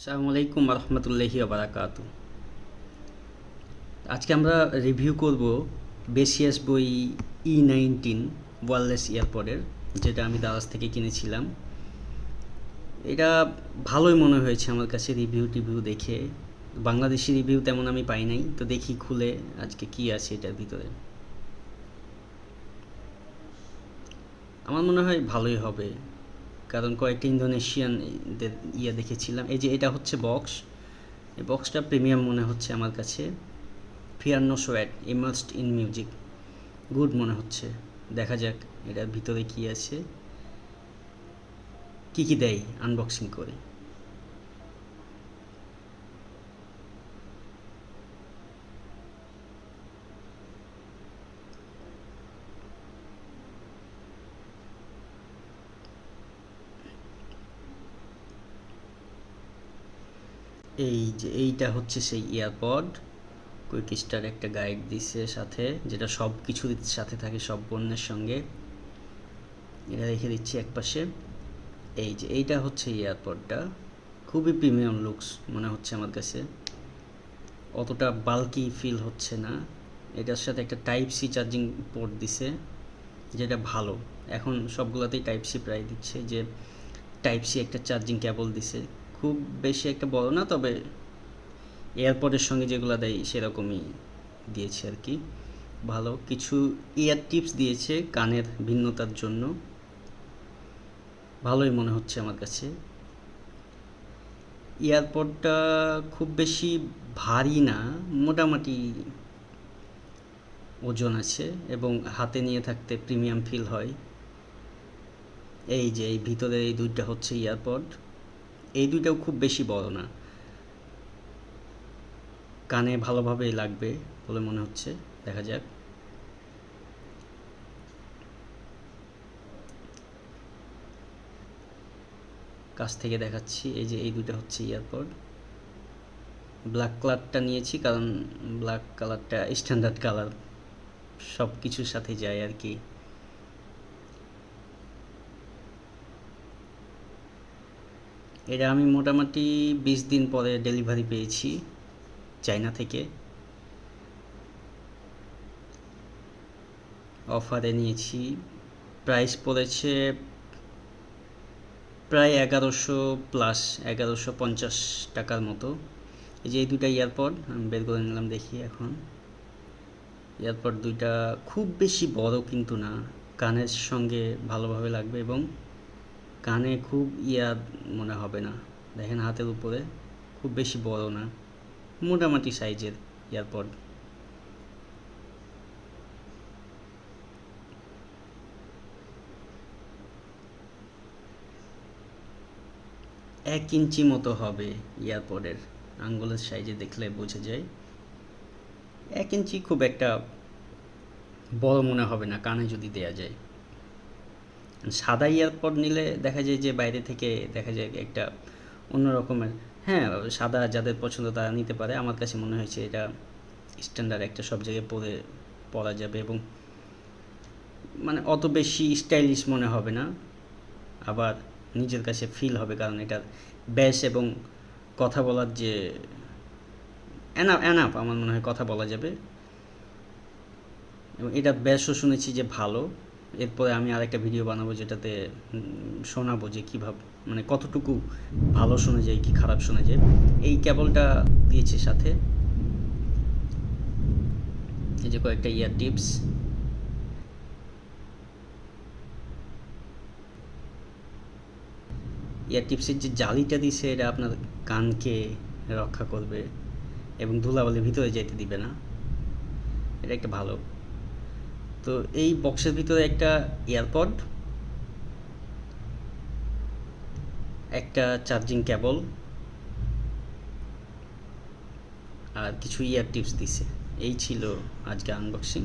আসসালামু আলাইকুম রহমতুল্লাহি বারাকাতু। আজকে আমরা রিভিউ করব বেসিয়াস বই E19 ওয়্যারলেস ইয়ারপডের, যেটা আমি দারাজ থেকে কিনেছিলাম। এটা ভালোই মনে হয়েছে আমার কাছে রিভিউ দেখে। বাংলাদেশি রিভিউ তেমন আমি পাই নাই, তো দেখি খুলে আজকে কি আছে এটার ভিতরে। আমার মনে হয় ভালোই হবে, কারণ কয়েকটা ইন্দোনেশিয়ান দেখেছিলাম। এই যে এটা হচ্ছে বক্স, এই বক্সটা প্রিমিয়াম মনে হচ্ছে আমার কাছে। Fear no swat, immersed in music, good মনে হচ্ছে। দেখা যাক এটার ভিতরে কি আছে, কি কি দেয়, আনবক্সিং করে। এই যে এইটা হচ্ছে সেই ইয়ারপড। কুইক স্টার একটা গাইড দিছে সাথে, যেটা সব কিছুর সাথে থাকে, সব পণ্যের সঙ্গে। এটা রেখে দিচ্ছি একপাশে। এই যে এইটা হচ্ছে ইয়ারপডটা, খুবই প্রিমিয়াম লুকস মনে হচ্ছে আমার কাছে, অতটা বাল্কি ফিল হচ্ছে না। এটার সাথে একটা টাইপ সি চার্জিং পোর্ট দিছে, যেটা ভালো। এখন সবগুলোতেই টাইপ সি প্রায় দিচ্ছে, যে টাইপ সি একটা চার্জিং কেবল দিছে, খুব বেশি একটা বড় না, তবে এয়ারপডের সঙ্গে যেগুলো দেয় সেরকমই দিয়েছে আর কি। ভালো কিছু ইয়ার টিপস দিয়েছে কানের ভিন্নতার জন্য, ভালোই মনে হচ্ছে আমার কাছে। এয়ারপডটা খুব বেশি ভারী না, মোটামুটি ওজন আছে এবং হাতে নিয়ে থাকতে প্রিমিয়াম ফিল হয়। এই যে এই ভিতরে এই দুইটা হচ্ছে ইয়ারপড, এই দুইটাও খুব বেশি বড় না, কানে ভালোভাবেই লাগবে বলে মনে হচ্ছে। দেখা যাক। কাছ থেকে দেখাচ্ছি, এই যে এই দুইটা হচ্ছে ইয়ারপড। ব্ল্যাক কালারটা নিয়েছি কারণ ব্ল্যাক কালারটা স্ট্যান্ডার্ড কালার, সব কিছুর সাথে যায় আর কি। এটা আমি মোটামুটি 20 দিন পরে ডেলিভারি পেয়েছি চায়না থেকে। অফারে নিয়েছি, প্রাইস পড়েছে প্রায় 1100 প্লাস, 1150 টাকার মতো। এই যে এই দুইটা ইয়ারপড আমি বের করে নিলাম, দেখি এখন। ইয়ারপড দুইটা খুব বেশি বড় কিন্তু না, কানের সঙ্গে ভালোভাবে লাগবে এবং কানে খুব মনে হবে না। দেখেন হাতের উপরে, খুব বেশি বড় না, মোটামুটি সাইজের ইয়ারপড। 1 ইঞ্চি মতো হবে ইয়ারপডের, আঙ্গুলের সাইজে দেখলে বোঝা যায়। 1 ইঞ্চি খুব একটা বড় মনে হবে না কানে যদি দেয়া যায়। সাদা ইয়ারপড নিলে দেখা যায় যে বাইরে থেকে দেখা যায় একটা অন্য রকমের। হ্যাঁ, সাদা যাদের পছন্দ তারা নিতে পারে, আমার কাছে মনে হয়েছে এটা স্ট্যান্ডার্ড একটা, সব জায়গায় পরা যাবে এবং মানে অত বেশি স্টাইলিশ মনে হবে না, আবার নিজের কাছে ফিল হবে, কারণ এটার ব্যাস এবং কথা বলার যে অ্যানাপ আমার মনে হয় কথা বলা যাবে। এবং এটা ব্যাসও শুনেছি যে ভালো। এরপরে আমি আরেকটা ভিডিও বানাবো যেটাতে শোনাবো যে কীভাবে, মানে কতটুকু ভালো শোনা যায় কি খারাপ শোনা যায়। এই কেবলটা দিয়েছে সাথে, এই যে কয়েকটা ইয়ার টিপস। ইয়ার টিপসের যে জালিটা দিছে এটা আপনার কানকে রক্ষা করবে এবং ধুলাবালির ভিতরে যেতে দিবে না, এটা একটা ভালো। তো এই বক্সের ভিতরে একটা এয়ারপড, একটা চার্জিং কেবল আর কিছু ইয়ার টিপস দিছে। এই ছিল আজকে আনবক্সিং।